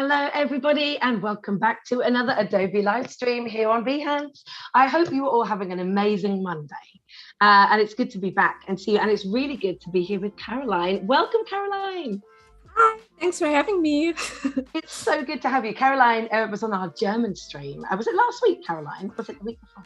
Hello, everybody, and welcome back to another Adobe live stream here on Behance. I hope you are all having an amazing Monday. And it's good to be back and see you. And it's really good to be here with Caroline. Welcome, Caroline. Hi, thanks for having me. It's so good to have you. Caroline was on our German stream. Was it last week, Caroline? Was it the week before?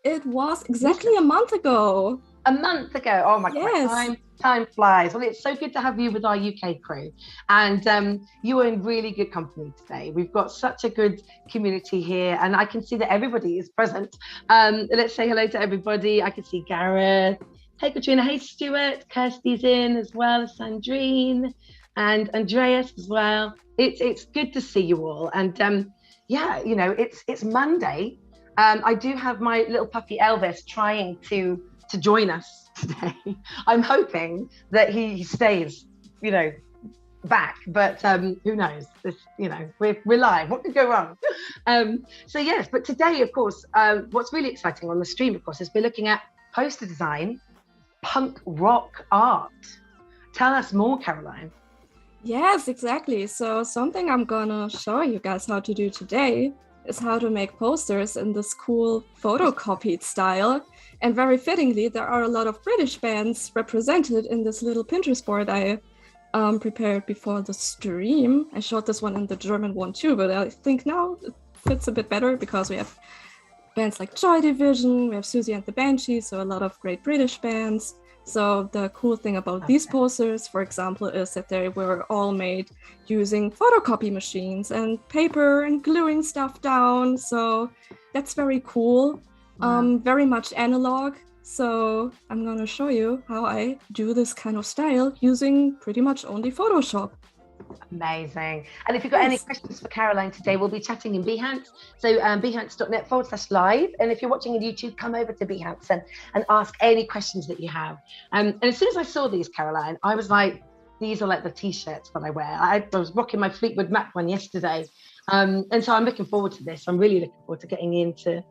It was exactly a month ago. A month ago. Oh my Yes. God, time flies. Well, it's so good to have you with our UK crew. And you are in really good company today. We've got such a good community here, and I can see that everybody is present. Let's say hello to everybody. I can see Gareth. Hey, Katrina. Hey, Stuart. Kirsty's in as well, Sandrine, and Andreas as well. It's good to see you all. And yeah, you know, it's Monday. I do have my little puppy Elvis trying to join us today. I'm hoping that he stays, you know, back, but who knows? This, you know, we're live. What could go wrong? So yes, but today, of course, what's really exciting on the stream, of course, is we're looking at poster design, punk rock art. Tell us more, Caroline. Yes, exactly. So something I'm gonna show you guys how to do today is how to make posters in this cool photocopied style. And very fittingly, there are a lot of British bands represented in this little Pinterest board I prepared before the stream. I showed this one in the German one too, but I think now it fits a bit better because we have bands like Joy Division, we have Susie and the Banshees, so a lot of great British bands. So the cool thing about these posters, for example, is that they were all made using photocopy machines and paper and gluing stuff down. So that's very cool. Wow. Very much analog. So I'm going to show you how I do this kind of style using pretty much only Photoshop. Amazing. And if you've got any questions for Caroline today, we'll be chatting in Behance. So behance.net/live. And if you're watching on YouTube, come over to Behance and ask any questions that you have. And as soon as I saw these, Caroline, I was like, these are like the t-shirts that I wear. I was rocking my Fleetwood Mac one yesterday. And so I'm looking forward to this. I'm really looking forward to getting into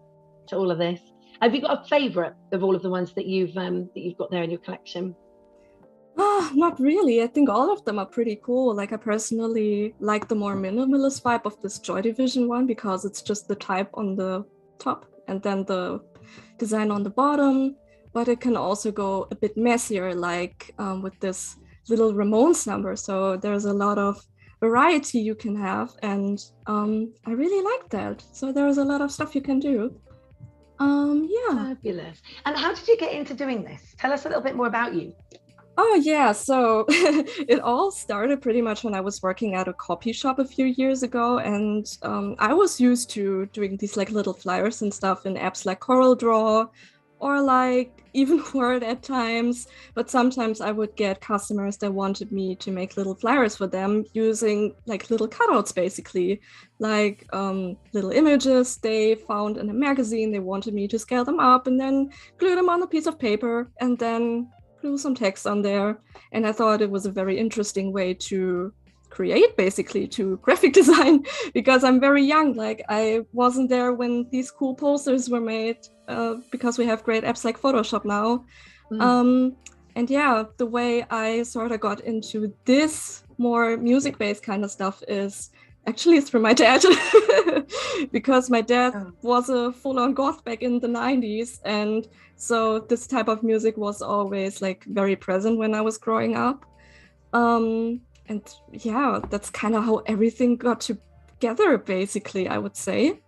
all of this. Have you got a favorite of all of the ones that you've got there in your collection? Not really. I think all of them are pretty cool. Like I personally like the more minimalist vibe of this Joy Division one because it's just the type on the top and then the design on the bottom. But it can also go a bit messier, like with this little Ramones number. So there's a lot of variety you can have, and I really like that. So there's a lot of stuff you can do. Yeah. Fabulous. And how did you get into doing this? Tell us a little bit more about you. Oh yeah, so it all started pretty much when I was working at a copy shop a few years ago, and I was used to doing these like little flyers and stuff in apps like CorelDRAW or like even Word at times, but sometimes I would get customers that wanted me to make little flyers for them using like little cutouts, basically, like little images they found in a magazine. They wanted me to scale them up and then glue them on a piece of paper and then glue some text on there. And I thought it was a very interesting way to create, basically, to graphic design, because I'm very young. Like I wasn't there when these cool posters were made, because we have great apps like Photoshop now. And yeah, the way I sort of got into this more music-based kind of stuff is actually through my dad, because my dad was a full-on goth back in the 90s, and so this type of music was always like very present when I was growing up. And yeah, that's kind of how everything got together, basically, I would say.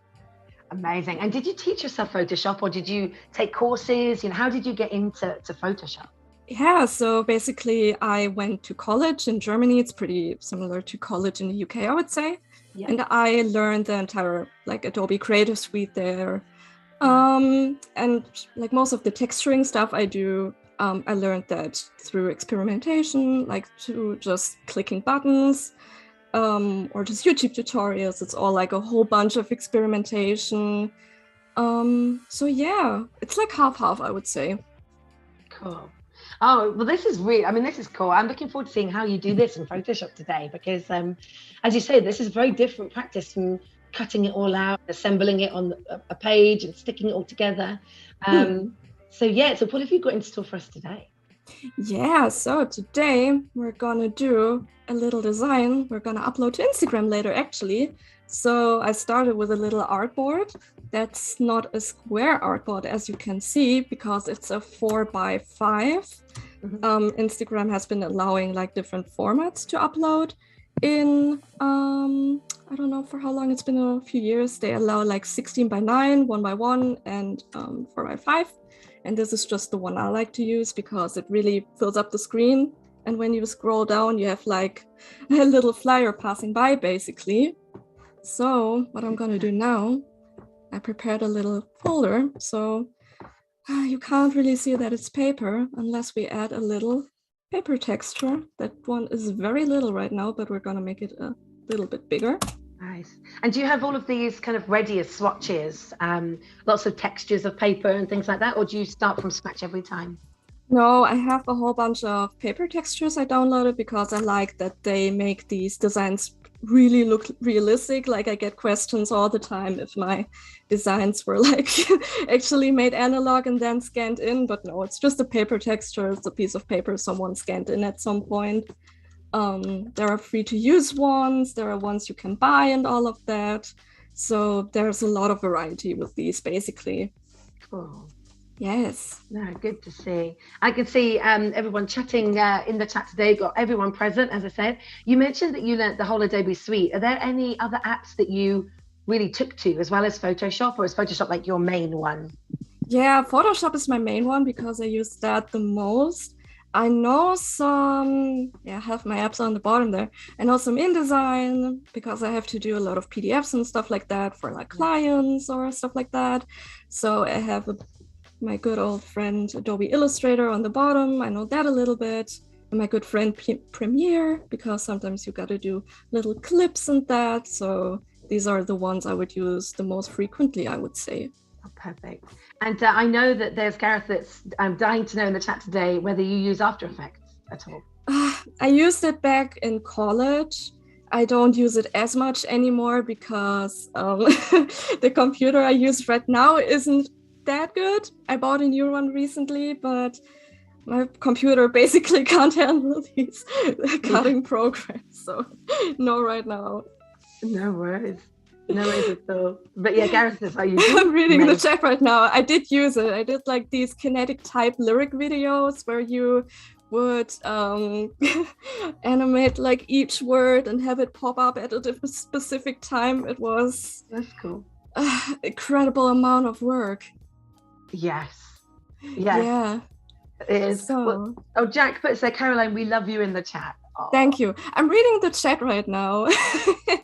Amazing. And did you teach yourself Photoshop, or did you take courses? You know, how did you get into Photoshop? Yeah, so basically I went to college in Germany. It's pretty similar to college in the UK, I would say. Yeah. And I learned the entire like Adobe Creative Suite there. And like most of the texturing stuff I do, I learned that through experimentation, like to just clicking buttons, or just YouTube tutorials. It's all like a whole bunch of experimentation. So yeah, it's like half-half, I would say. Cool. Oh, well, this is really, I mean, this is cool. I'm looking forward to seeing how you do this in Photoshop today, because as you say, this is a very different practice from cutting it all out, assembling it on a page and sticking it all together. So yeah, so what have you got in store for us today? Yeah, so today we're gonna do a little design. We're gonna upload to Instagram later, actually. So I started with a little artboard. That's not a square artboard, as you can see, because it's a 4x5. Instagram has been allowing like different formats to upload. In I don't know for how long, it's been a few years. They allow like 16:9, 1x1, and 4x5. And this is just the one I like to use because it really fills up the screen. And when you scroll down, you have like a little flyer passing by, basically. So what I'm gonna do now, I prepared a little folder. So you can't really see that it's paper unless we add a little paper texture. That one is very little right now, but we're gonna make it a little bit bigger. Nice. And do you have all of these kind of ready as swatches, lots of textures of paper and things like that, or do you start from scratch every time? No, I have a whole bunch of paper textures I downloaded because I like that they make these designs really look realistic. Like I get questions all the time if my designs were like actually made analog and then scanned in, but no, it's just a paper texture. It's a piece of paper someone scanned in at some point. There are free to use ones, there are ones you can buy and all of that. So there's a lot of variety with these, basically. Cool. Yes. No, good to see. I can see everyone chatting in the chat today, got everyone present, as I said. You mentioned that you learned the whole Adobe suite. Are there any other apps that you really took to as well as Photoshop, or is Photoshop like your main one? Yeah, Photoshop is my main one because I use that the most. I know some, I have my apps on the bottom there. I know some InDesign because I have to do a lot of PDFs and stuff like that for like clients or stuff like that. So I have my good old friend Adobe Illustrator on the bottom. I know that a little bit. And my good friend Premiere, because sometimes you got to do little clips and that. So these are the ones I would use the most frequently, I would say. Oh, perfect. And I know that there's Gareth that's dying to know in the chat today whether you use After Effects at all. I used it back in college. I don't use it as much anymore because the computer I use right now isn't that good. I bought a new one recently, but my computer basically can't handle these cutting programs. So no, right now. No worries. No worries at all. But yeah, Gareth is how you I'm reading the chat right now. I did use it. I did like these kinetic type lyric videos where you would animate like each word and have it pop up at a different specific time. It was that's cool. Incredible amount of work. Yes. Yeah. It is. So, well, oh, Jack puts there, Caroline, we love you in the chat. Oh. Thank you. I'm reading the chat right now.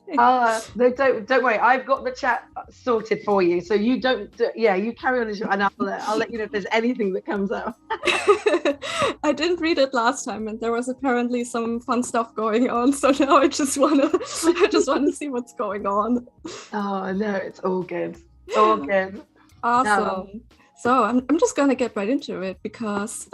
No, don't worry. I've got the chat sorted for you. So you don't. You carry on, and I'll let you know if there's anything that comes up. I didn't read it last time, and there was apparently some fun stuff going on. So now I just wanna see what's going on. Oh no, it's all good. All good. Awesome. No. So I'm just gonna get right into it because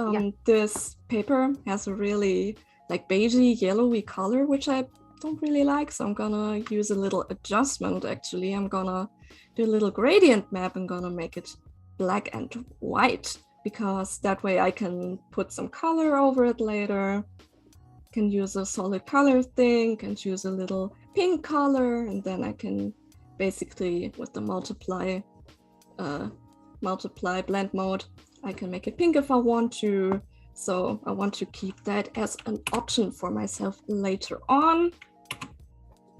this paper has a really like beigey yellowy color, which I don't really like. So I'm gonna use a little adjustment. Actually, I'm gonna do a little gradient map and gonna make it black and white because that way I can put some color over it later. Can use a solid color thing, can choose a little pink color, and then I can basically with the multiply blend mode, I can make it pink if I want to. So I want to keep that as an option for myself later on.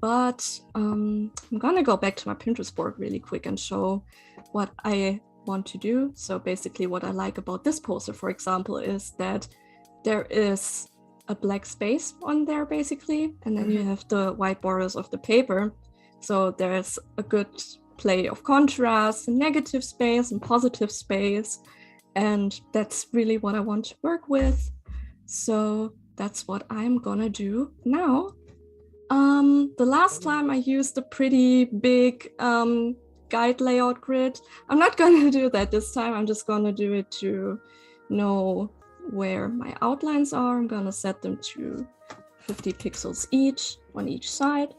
But I'm gonna go back to my Pinterest board really quick and show what I want to do. So basically what I like about this poster, for example, is that there is a black space on there basically, and then you have the white borders of the paper. So there's a good play of contrast, negative space and positive space. And that's really what I want to work with. So that's what I'm gonna do now. The last time I used a pretty big guide layout grid. I'm not gonna do that this time. I'm just gonna do it to know where my outlines are. I'm gonna set them to 50 pixels each on each side.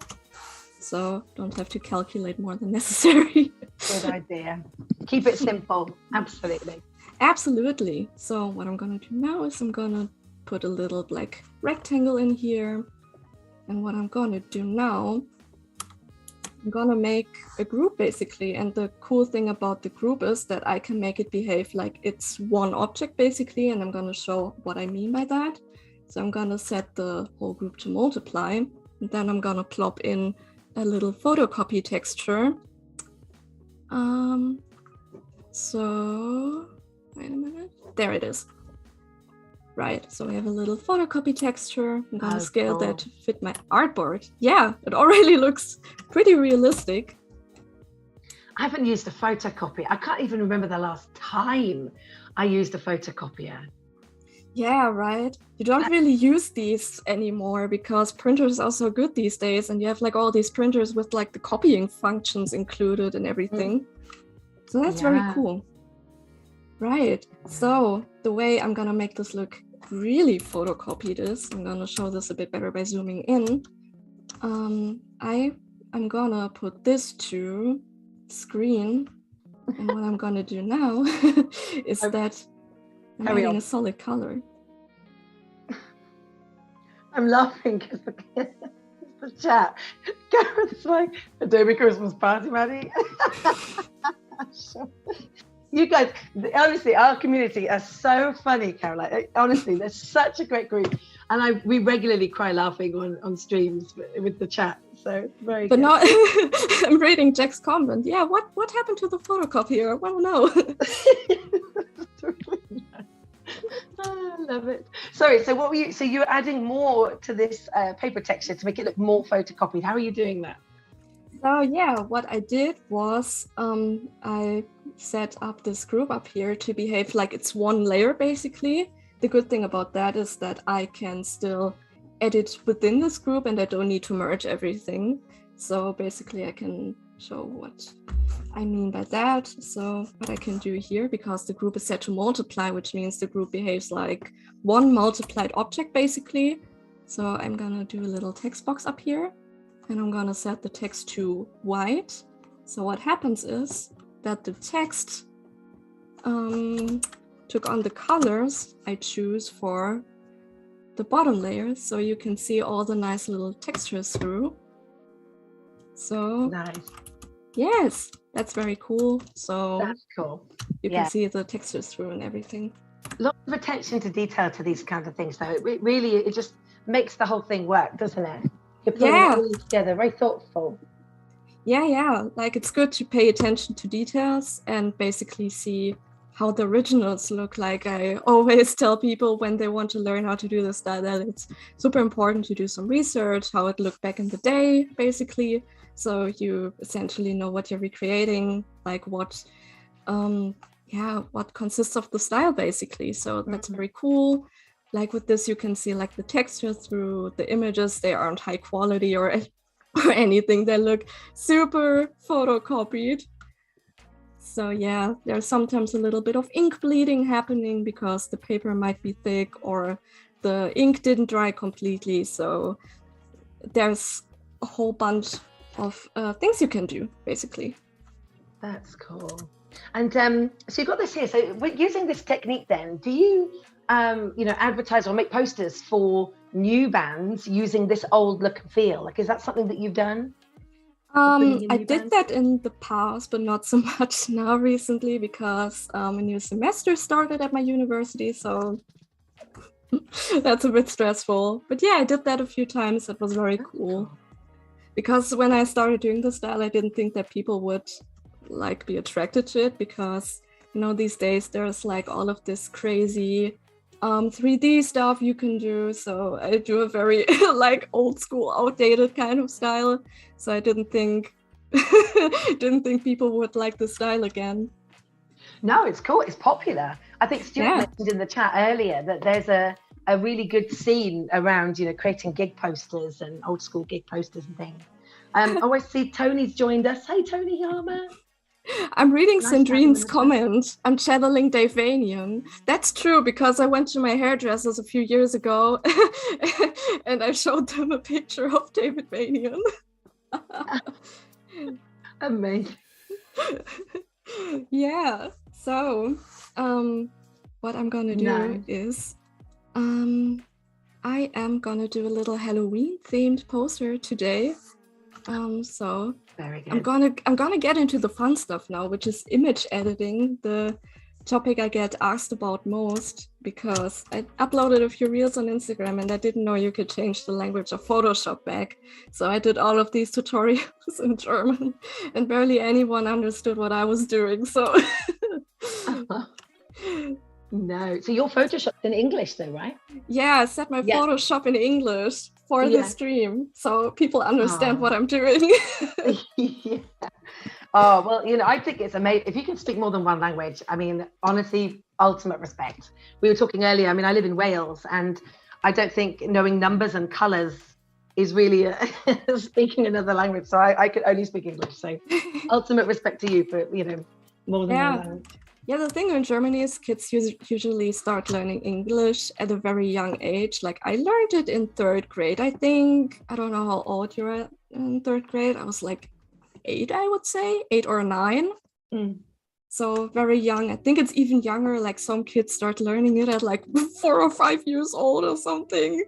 So don't have to calculate more than necessary. Good idea. Keep it simple. Absolutely. Absolutely. So what I'm gonna do now is I'm gonna put a little black rectangle in here. And what I'm gonna do now, I'm gonna make a group basically. And the cool thing about the group is that I can make it behave like it's one object basically. And I'm gonna show what I mean by that. So I'm gonna set the whole group to multiply. And then I'm gonna plop in a little photocopy texture. So wait a minute. There it is. Right, so I have a little photocopy texture. I'm gonna scale that to fit my artboard. Yeah, it already looks pretty realistic. I haven't used a photocopy. I can't even remember the last time I used a photocopier. Yeah, right. You don't really use these anymore because printers are so good these days, and you have like all these printers with like the copying functions included and everything. So that's very cool. Right, so the way I'm gonna make this look really photocopied is, I'm gonna show this a bit better by zooming in. I'm gonna put this to screen, and what I'm gonna do now is that I'm adding a solid color. I'm laughing because the chat. It's like Adobe Christmas party, Maddy. You guys, honestly, our community are so funny, Caroline. Honestly, they're such a great group. And we regularly cry laughing on streams with the chat. So it's very good. Now I'm reading Jack's comment. Yeah, what happened to the photocopier? I want to know. I love it. Sorry, so what were you? So you're adding more to this paper texture to make it look more photocopied. How are you doing that? So yeah, what I did was I set up this group up here to behave like it's one layer basically. The good thing about that is that I can still edit within this group and I don't need to merge everything. So basically I can show what I mean by that. So what I can do here, because the group is set to multiply, which means the group behaves like one multiplied object basically. So I'm gonna do a little text box up here and I'm gonna set the text to white. So what happens is that the text took on the colors I choose for the bottom layer, so you can see all the nice little textures through. So nice. Yes, that's very cool. So that's cool. You can see the textures through and everything. Lots of attention to detail to these kinds of things, though. It just makes the whole thing work, doesn't it? You're putting it all together, very thoughtful. Yeah. Like it's good to pay attention to details and basically see how the originals look like. I always tell people when they want to learn how to do this style that it's super important to do some research, how it looked back in the day, basically. So you essentially know what you're recreating, like what consists of the style, basically. So that's very cool. Like with this, you can see like the texture through the images. They aren't high quality or anything. They look super photocopied. So yeah, there's sometimes a little bit of ink bleeding happening because the paper might be thick or the ink didn't dry completely. So there's a whole bunch of things you can do, basically. That's cool. And so you've got this here. So using this technique then, do you advertise or make posters for new bands using this old look and feel? Like, is that something that you've done? I did that in the past, but not so much now recently because a new semester started at my university, so that's a bit stressful. But yeah, I did that a few times. It was very cool. Because when I started doing the style, I didn't think that people would like be attracted to it because, these days there's like all of this crazy 3D stuff you can do. So I do a very like old school, outdated kind of style. So I didn't think people would like the style again. No, it's cool. It's popular. I think Stuart mentioned in the chat earlier that there's a really good scene around, creating gig posters and old school gig posters and things. I see Tony's joined us. Hey, Tony Harmer. I'm reading Sandrine's comment. I'm channeling Dave Vanian. That's true because I went to my hairdressers a few years ago and I showed them a picture of David Vanian. Amazing. Yeah. So what I'm gonna do is I am gonna do a little Halloween themed poster today. So very good. I'm gonna get into the fun stuff now, which is image editing, the topic I get asked about most, because I uploaded a few reels on Instagram and I didn't know you could change the language of Photoshop back. So I did all of these tutorials in German and barely anyone understood what I was doing. So no, so your Photoshop's in English though, right? Yeah, I set my Photoshop in English for the stream so people understand what I'm doing. Yeah. Oh, well, you know, I think it's amazing. If you can speak more than one language, I mean, honestly, ultimate respect. We were talking earlier, I mean, I live in Wales, and I don't think knowing numbers and colours is really speaking another language. So I could only speak English. So ultimate respect to you for, you know, more than one language. Yeah, the thing in Germany is kids usually start learning English at a very young age. Like I learned it in 3rd grade, I think. I don't know how old you're at in 3rd grade. I was like 8, I would say, 8 or 9. So very young. I think it's even younger. Like some kids start learning it at like 4 or 5 years old or something.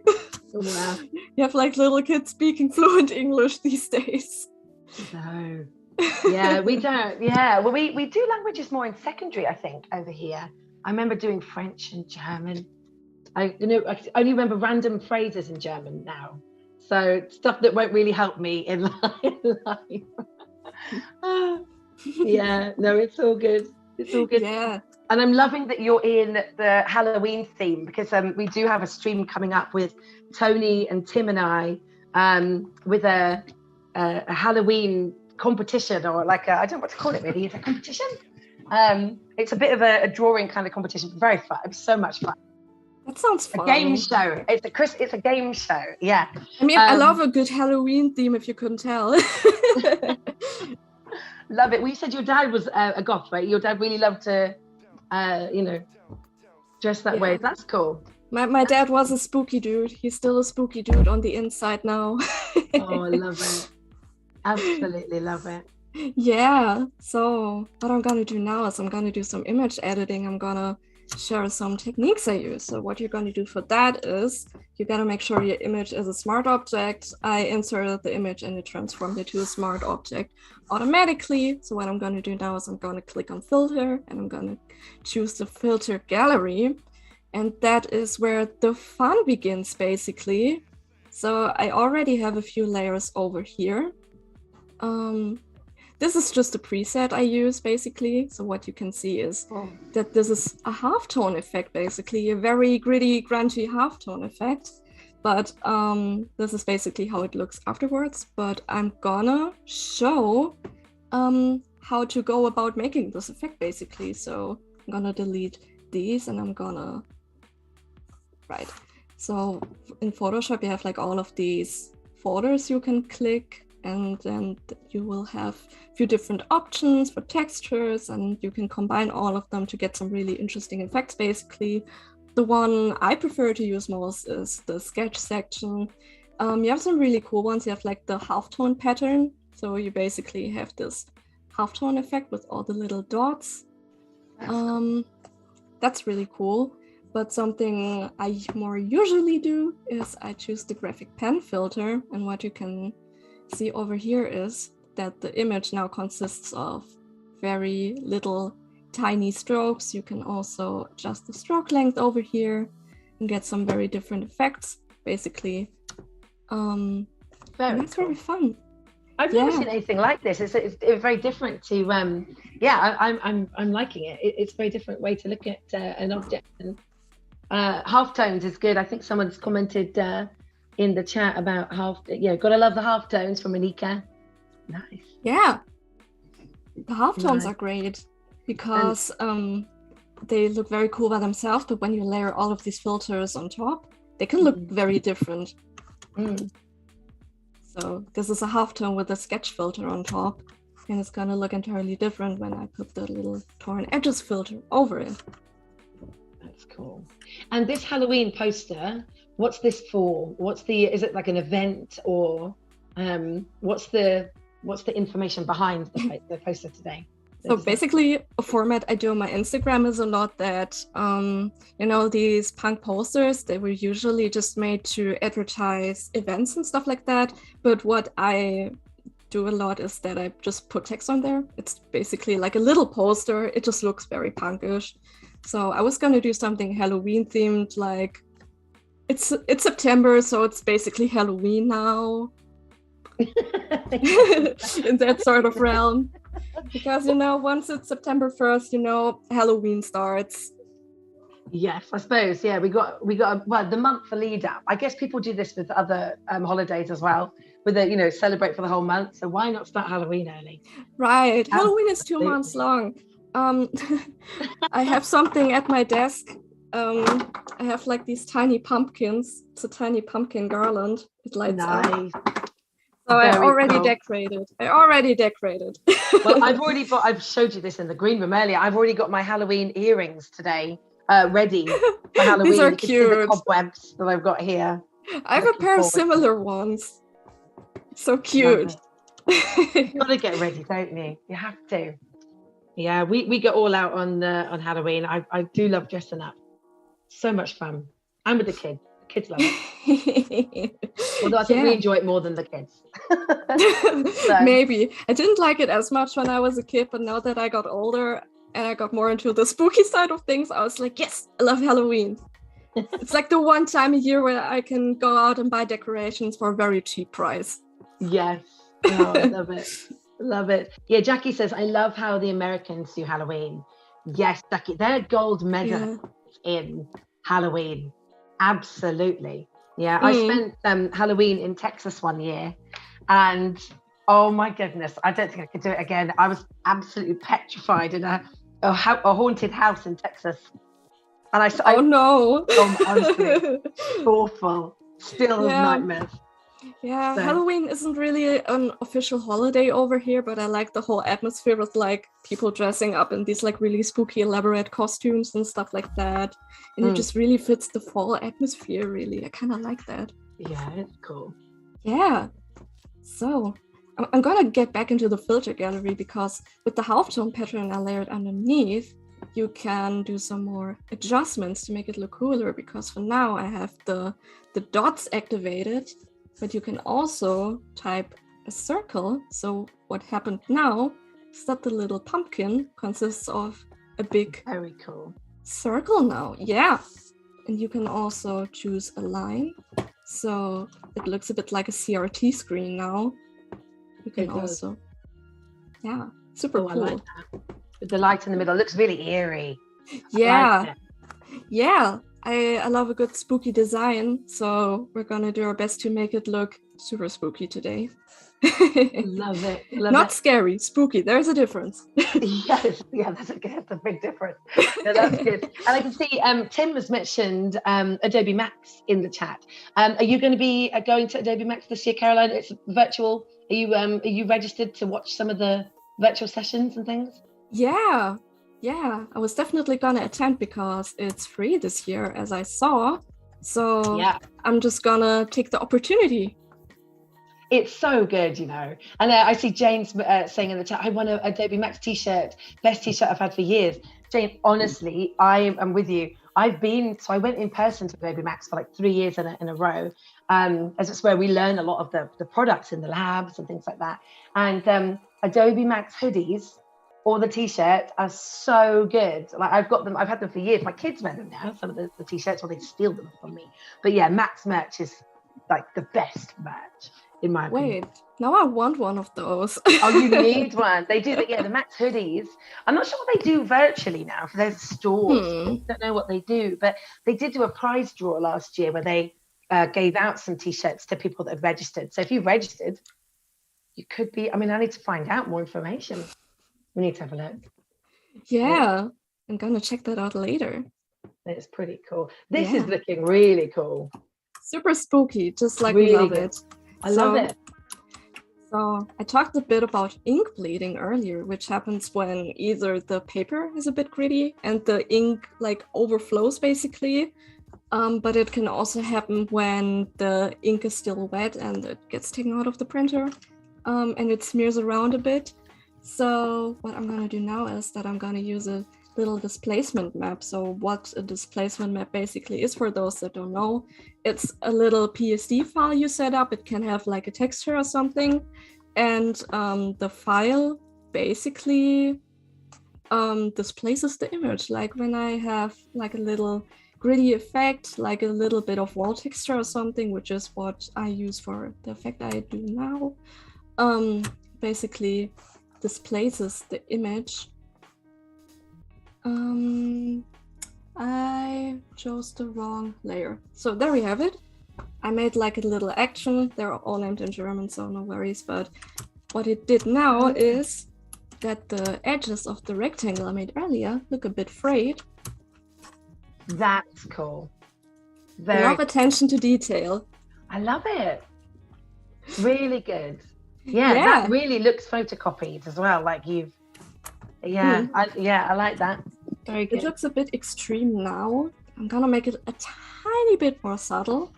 Wow. You have like little kids speaking fluent English these days. No. Yeah, we don't. Yeah, well, we do languages more in secondary, I think, over here. I remember doing French and German. I only remember random phrases in German now. So stuff that won't really help me in life. Yeah, no, it's all good. It's all good. Yeah. And I'm loving that you're in the Halloween theme, because we do have a stream coming up with Tony and Tim and I with a Halloween competition, or like I don't know what to call it really. It's a competition. It's a bit of a drawing kind of competition. Very fun. It was so much fun. That sounds fun. A game show. It's a game show. Yeah. I mean, I love a good Halloween theme, if you couldn't tell. Love it. Well, you said your dad was a goth, right? Your dad really loved to, you know, dress that way. That's cool. My dad was a spooky dude. He's still a spooky dude on the inside now. Oh, I love it. Absolutely love it. Yeah. So what I'm gonna do now is I'm gonna do some image editing. I'm gonna share some techniques I use. So what you're gonna do for that is you gotta make sure your image is a smart object. I inserted the image and it transformed it to a smart object automatically. So what I'm gonna do now is I'm gonna click on filter and I'm gonna choose the filter gallery. And that is where the fun begins, basically. So I already have a few layers over here. This is just a preset I use, basically. So what you can see is that this is a halftone effect, basically, a very gritty, grungy halftone effect. But this is basically how it looks afterwards. But I'm gonna show how to go about making this effect, basically. So I'm gonna delete these and I'm gonna, right. So in Photoshop, you have like all of these folders you can click, and then you will have a few different options for textures, and you can combine all of them to get some really interesting effects, basically. The one I prefer to use most is the sketch section. You have some really cool ones. You have like the halftone pattern. So you basically have this halftone effect with all the little dots. That's really cool. But something I more usually do is I choose the graphic pen filter, and what you can see over here is that the image now consists of very little tiny strokes. You can also adjust the stroke length over here and get some very different effects, basically. That's cool. very fun. I've never seen anything like this. It's very different to I'm liking it. It's a very different way to look at an object. And halftones is good. I think someone's commented in the chat about gotta love the halftones from Anika. Nice. Yeah, the halftones are great because they look very cool by themselves, but when you layer all of these filters on top, they can look very different. So this is a halftone with a sketch filter on top, and it's gonna look entirely different when I put the little torn edges filter over it. That's cool. And this Halloween poster, what's this for? Is it like an event, or what's the information behind the poster today? So basically, a format I do on my Instagram is a lot that, these punk posters, they were usually just made to advertise events and stuff like that. But what I do a lot is that I just put text on there. It's basically like a little poster. It just looks very punkish. So I was gonna do something Halloween themed, like it's September, so it's basically Halloween now. In that sort of realm. Because once it's September 1st, Halloween starts. Yes, I suppose. Yeah, we got the month for lead up. I guess people do this with other holidays as well, with celebrate for the whole month. So why not start Halloween early? Right. Halloween is 2 months long. I have something at my desk. I have like these tiny pumpkins. It's a tiny pumpkin garland. It lights up. So I already decorated. Well, I've showed you this in the green room earlier. I've already got my Halloween earrings today ready for Halloween. These are you can cute. see the cobwebs that I've got here. I have a pair of similar ones. So cute. You gotta get ready, don't you? You have to. Yeah, we go all out on Halloween. I do love dressing up. So much fun. I'm with the kids. The kids love it. Although I think we enjoy it more than the kids. So. Maybe. I didn't like it as much when I was a kid, but now that I got older and I got more into the spooky side of things, I was like, yes, I love Halloween. It's like the one time a year where I can go out and buy decorations for a very cheap price. Yes. Oh, I love it. Love it. Yeah, Jackie says, I love how the Americans do Halloween. Yes, Jackie, they're gold medal in Halloween. Absolutely. Yeah, I spent Halloween in Texas one year, and oh my goodness, I don't think I could do it again. I was absolutely petrified in a haunted house in Texas. And honestly, awful. Still nightmares. Yeah, so. Halloween isn't really an official holiday over here, but I like the whole atmosphere with like people dressing up in these like really spooky, elaborate costumes and stuff like that. And it just really fits the fall atmosphere, really. I kind of like that. Yeah, it's cool. Yeah. So I'm gonna get back into the filter gallery because with the halftone pattern I layered underneath, you can do some more adjustments to make it look cooler, because for now I have the dots activated. But you can also type a circle. So what happened now is that the little pumpkin consists of a big very cool circle now. Yeah. And you can also choose a line. So it looks a bit like a CRT screen now. You can also, super cool. I like that. With the light in the middle, it looks really eerie. Yeah. Yeah. I love a good spooky design, so we're gonna do our best to make it look super spooky today. Love it. Not scary, spooky. There's a difference. Yes, that's a big difference. No, that's good. And I can see Tim has mentioned Adobe Max in the chat. Are you going to be going to Adobe Max this year, Caroline? It's virtual. Are you registered to watch some of the virtual sessions and things? Yeah, I was definitely gonna attend because it's free this year, as I saw. So I'm just gonna take the opportunity. It's so good, And I see Jane's saying in the chat, I won an Adobe Max t-shirt, best t-shirt I've had for years. Jane, honestly, I am with you. I went in person to Adobe Max for like 3 years in a row, as it's where we learn a lot of the products in the labs and things like that. And Adobe Max hoodies or the t-shirts are so good. Like I've had them for years. My kids wear them now, some of the t-shirts, or they steal them from me. But yeah, Max merch is like the best merch in my opinion. Wait, now I want one of those. Oh, you need one. They do the Max hoodies. I'm not sure what they do virtually now for those stores. I don't know what they do, but they did do a prize draw last year where they gave out some t-shirts to people that had registered. So if you registered, you could be, I need to find out more information. We need to have a look. Yeah, I'm gonna check that out later. It's pretty cool. This is looking really cool. Super spooky, just like really we love good. it. I love it. So I talked a bit about ink bleeding earlier, which happens when either the paper is a bit gritty and the ink like overflows basically. But it can also happen when the ink is still wet and it gets taken out of the printer and it smears around a bit. So what I'm gonna do now is that I'm gonna use a little displacement map. So what a displacement map basically is, for those that don't know, it's a little PSD file you set up. It can have like a texture or something. And the file basically displaces the image. Like when I have like a little gritty effect, like a little bit of wall texture or something, which is what I use for the effect I do now, basically displaces the image. I chose the wrong layer. So there we have it. I made like a little action. They're all named in German, so no worries. But what it did now is that the edges of the rectangle I made earlier look a bit frayed. That's cool. A lot of attention to detail. I love it. Really good. Yeah, that really looks photocopied as well. Like you've, I like that. Very good. It looks a bit extreme now. I'm gonna make it a tiny bit more subtle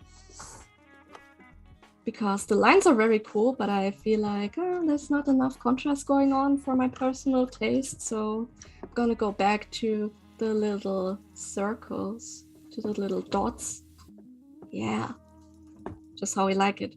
because the lines are very cool, but I feel like there's not enough contrast going on for my personal taste. So I'm gonna go back to the little circles, to the little dots. Yeah, just how we like it.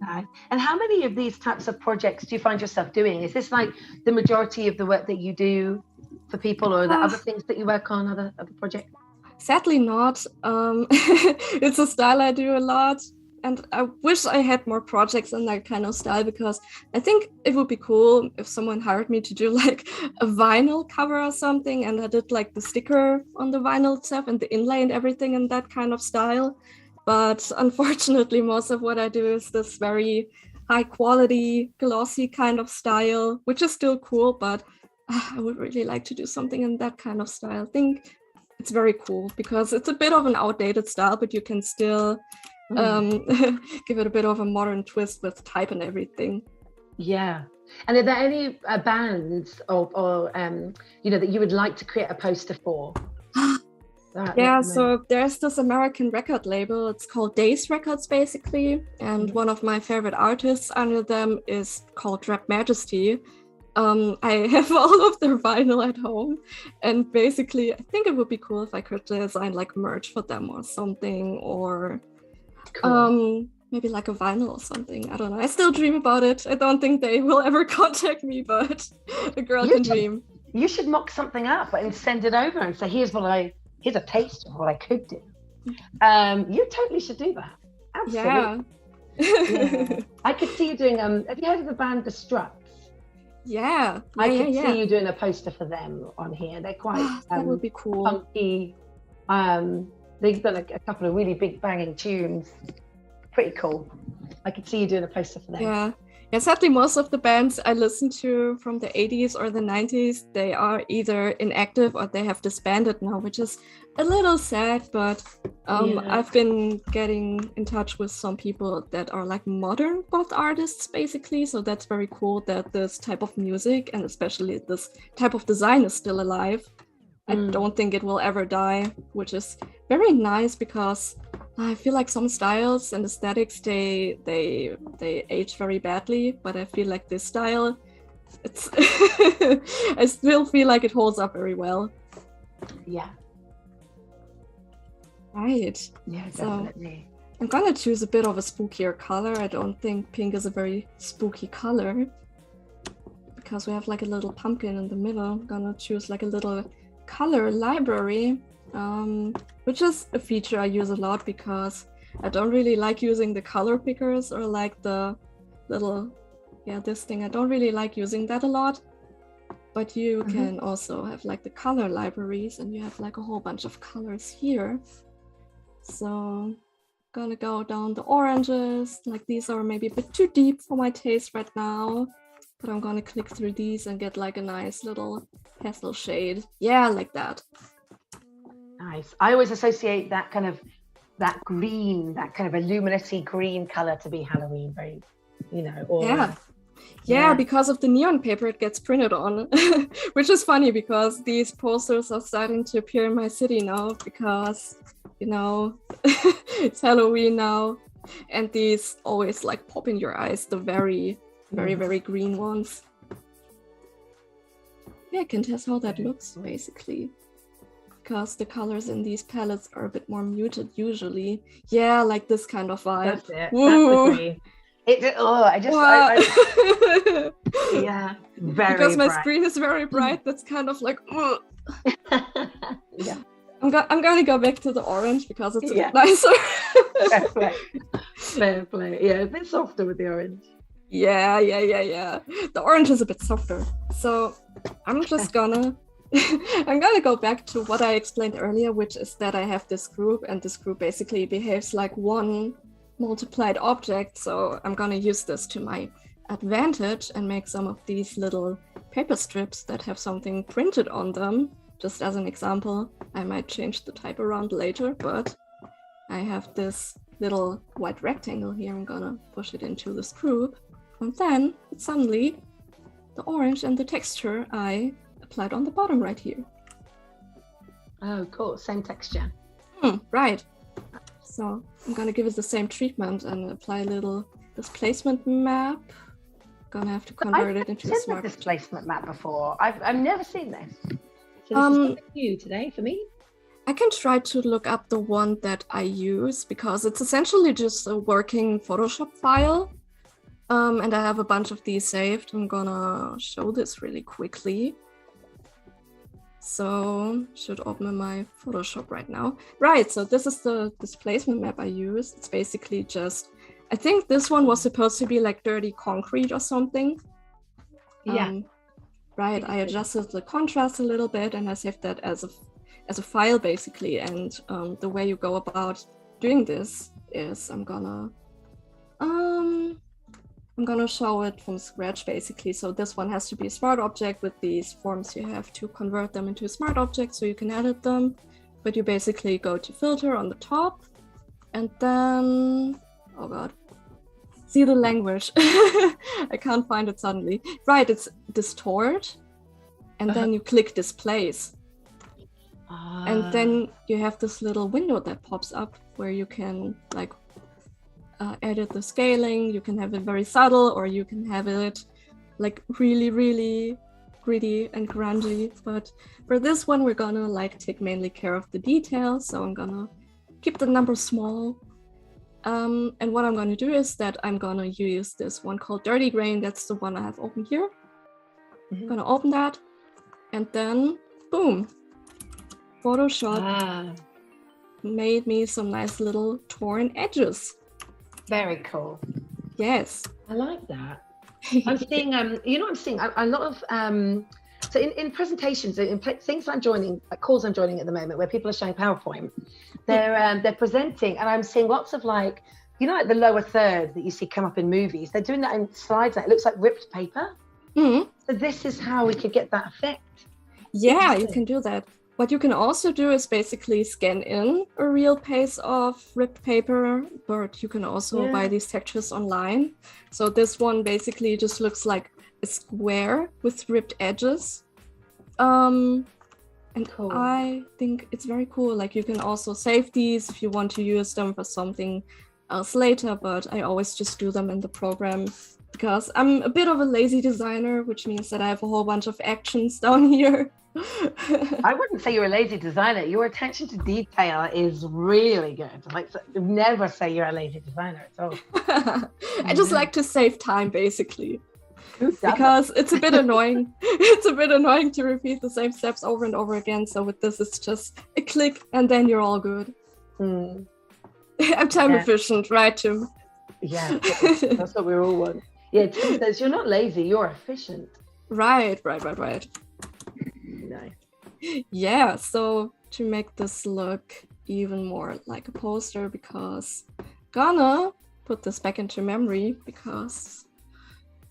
Nice. And how many of these types of projects do you find yourself doing? Is this like the majority of the work that you do for people, or the other things that you work on, other projects? Sadly not. It's a style I do a lot, and I wish I had more projects in that kind of style, because I think it would be cool if someone hired me to do like a vinyl cover or something, and I did like the sticker on the vinyl itself and the inlay and everything in that kind of style. But unfortunately, most of what I do is this very high quality, glossy kind of style, which is still cool, but I would really like to do something in that kind of style. I think it's very cool because it's a bit of an outdated style, but you can still give it a bit of a modern twist with type and everything. Yeah. And are there any bands or that you would like to create a poster for? So there's this American record label. It's called Days Records, basically. And one of my favorite artists under them is called Rap Majesty. I have all of their vinyl at home. And basically, I think it would be cool if I could design like merch for them or something. Or maybe like a vinyl or something. I don't know. I still dream about it. I don't think they will ever contact me, but a girl can dream. You should mock something up and send it over and say, here's a taste of what I could do. You totally should do that. Absolutely. Yeah. I could see you doing, have you heard of the band The Struts? Yeah. I could see you doing a poster for them on here. They're quite that would be cool. Funky. They've done a couple of really big banging tunes. Pretty cool. I could see you doing a poster for them. Yeah, sadly, most of the bands I listen to from the 80s or the 90s, they are either inactive or they have disbanded now, which is a little sad, but I've been getting in touch with some people that are like modern goth artists, basically. So that's very cool that this type of music and especially this type of design is still alive. I don't think it will ever die, which is very nice because I feel like some styles and aesthetics, they age very badly, but I feel like this style, it's I still feel like it holds up very well. Yeah. Right. Yeah, definitely. So I'm gonna choose a bit of a spookier color. I don't think pink is a very spooky color because we have like a little pumpkin in the middle. I'm gonna choose like a little color library. Which is a feature I use a lot because I don't really like using the color pickers or like the little, this thing. I don't really like using that a lot, but you can also have like the color libraries and you have like a whole bunch of colors here. So I'm gonna go down the oranges. Like these are maybe a bit too deep for my taste right now, but I'm gonna click through these and get like a nice little pastel shade. Yeah, like that. Nice. I always associate that kind of green, that kind of a luminosity green color to be Halloween, very, Yeah, because of the neon paper it gets printed on, which is funny because these posters are starting to appear in my city now because, it's Halloween now, and these always like pop in your eyes, the very very, very green ones. Yeah, I can test how that looks basically, because the colors in these palettes are a bit more muted usually. Yeah, like this kind of vibe. That's it. Woo! That's the green. Yeah, very because my bright. screen is very bright. That's kind of like. Yeah. I'm gonna go back to the orange because it's a bit nicer. Fair play. Fair play. Yeah, a bit softer with the orange. Yeah. The orange is a bit softer. So I'm just gonna go back to what I explained earlier, which is that I have this group, and this group basically behaves like one multiplied object. So I'm gonna use this to my advantage and make some of these little paper strips that have something printed on them. Just as an example, I might change the type around later, but I have this little white rectangle here. I'm gonna push it into this group, and then it's suddenly the orange and the texture I applied on the bottom right here. Oh, cool. Same texture. Right. So I'm gonna give it the same treatment and apply a little displacement map. Gonna have to convert it into a smart displacement map before. I've never seen this. So this is something new today for me. I can try to look up the one that I use because it's essentially just a working Photoshop file. And I have a bunch of these saved. I'm gonna show this really quickly. So should open my Photoshop right now. Right, so this is the displacement map I use. It's basically just, I think this one was supposed to be like dirty concrete or something. Yeah. Right, I adjusted the contrast a little bit and I saved that as a file basically. And the way you go about doing this is I'm gonna show it from scratch basically. So this one has to be a smart object. With these forms you have to convert them into a smart object so you can edit them. But you basically go to filter on the top and then, oh god, see the language. I can't find it suddenly. Right, it's distort, and then you click displace. And then you have this little window that pops up where you can like edit the scaling. You can have it very subtle, or you can have it like really, really gritty and grungy. But for this one, we're gonna like take mainly care of the details. So I'm gonna keep the number small. And what I'm going to do is that I'm going to use this one called Dirty Grain. That's the one I have open here. I'm going to open that, and then boom, Photoshop made me some nice little torn edges. Very cool. Yes. I like that. I'm seeing, I'm seeing a lot of, so in presentations, in things I'm joining, like calls I'm joining at the moment, where people are showing PowerPoint, they're presenting, and I'm seeing lots of like the lower third that you see come up in movies. They're doing that in slides, and it looks like ripped paper. So this is how we could get that effect. Yeah, you can do that. What you can also do is basically scan in a real piece of ripped paper, but you can also buy these textures online. So this one basically just looks like a square with ripped edges. And cool. I think it's very cool. Like you can also save these if you want to use them for something else later, but I always just do them in the program because I'm a bit of a lazy designer, which means that I have a whole bunch of actions down here. I wouldn't say you're a lazy designer. Your attention to detail is really good. Like, never say you're a lazy designer at all. I just like to save time, basically. Because it's a bit annoying. It's a bit annoying to repeat the same steps over and over again. So with this, it's just a click and then you're all good. I'm time efficient, right, Tim? Yeah, that's what we all want. Yeah, Tim says you're not lazy, you're efficient. Right. Nice. Yeah, so to make this look even more like a poster, because gonna put this back into memory, because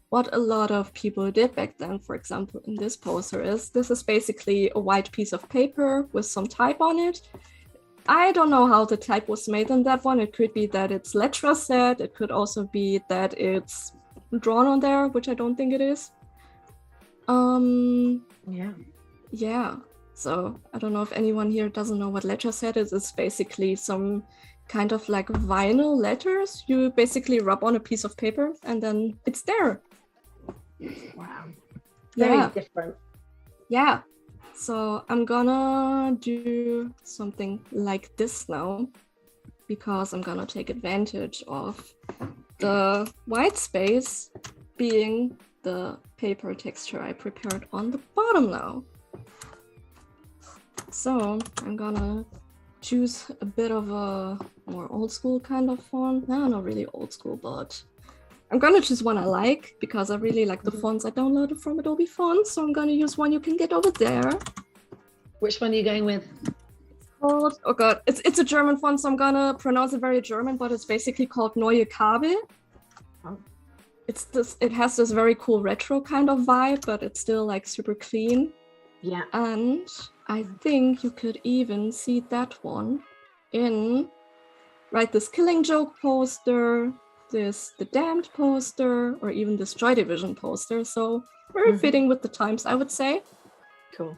what a lot of people did back then, for example, in this poster is, this is basically a white piece of paper with some type on it. I don't know how the type was made on that one. It could be that it's letra set. It could also be that it's drawn on there, which I don't think it is. Yeah. So I don't know if anyone here doesn't know what letra set is. It's basically some kind of like vinyl letters you basically rub on a piece of paper and then it's there. Wow. Very Yeah. different. Yeah. So I'm gonna do something like this now, because I'm gonna take advantage of the white space being the paper texture I prepared on the bottom now. So I'm gonna choose a bit of a more old school kind of font. No, not really old school, but I'm gonna choose one I like because I really like the fonts I downloaded from Adobe Fonts. So I'm gonna use one you can get over there. Which one are you going with? Called, oh god, it's a German font, so I'm gonna pronounce it very German, but it's basically called Neue Kabel. Oh. It has this very cool retro kind of vibe, but it's still like super clean. Yeah. And I think you could even see that one in, right, this Killing Joke poster, this The Damned poster, or even this Joy Division poster. So very fitting with the times, I would say. Cool.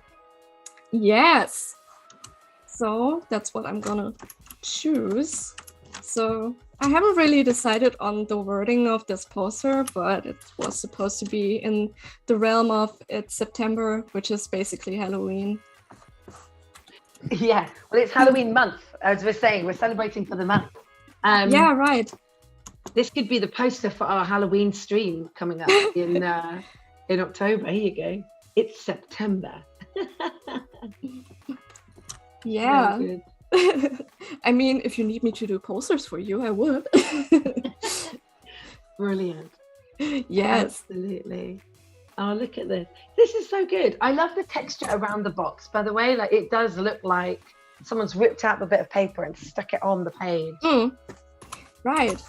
Yes. So that's what I'm gonna choose. So I haven't really decided on the wording of this poster, but it was supposed to be in the realm of it's September, which is basically Halloween. Yeah, well, it's Halloween month, as we're saying. We're celebrating for the month. Yeah, right. This could be the poster for our Halloween stream coming up in October. Here you go. It's September. Yeah. I mean, if you need me to do posters for you, I would. Brilliant. Yes. Absolutely. Oh, look at this. This is so good. I love the texture around the box, by the way. Like, it does look like someone's ripped out a bit of paper and stuck it on the page. Right.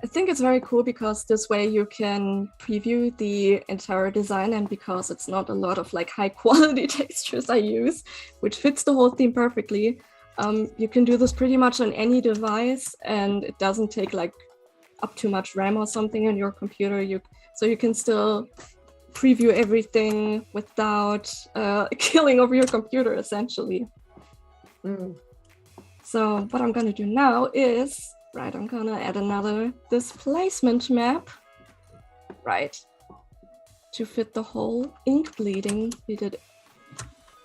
I think it's very cool because this way you can preview the entire design, and because it's not a lot of like high quality textures I use, which fits the whole theme perfectly, you can do this pretty much on any device, and it doesn't take like up too much RAM or something in your computer. So you can still preview everything without killing over your computer, essentially. So what I'm gonna do now is, right, I'm gonna add another displacement map, right, to fit the whole ink bleeding we did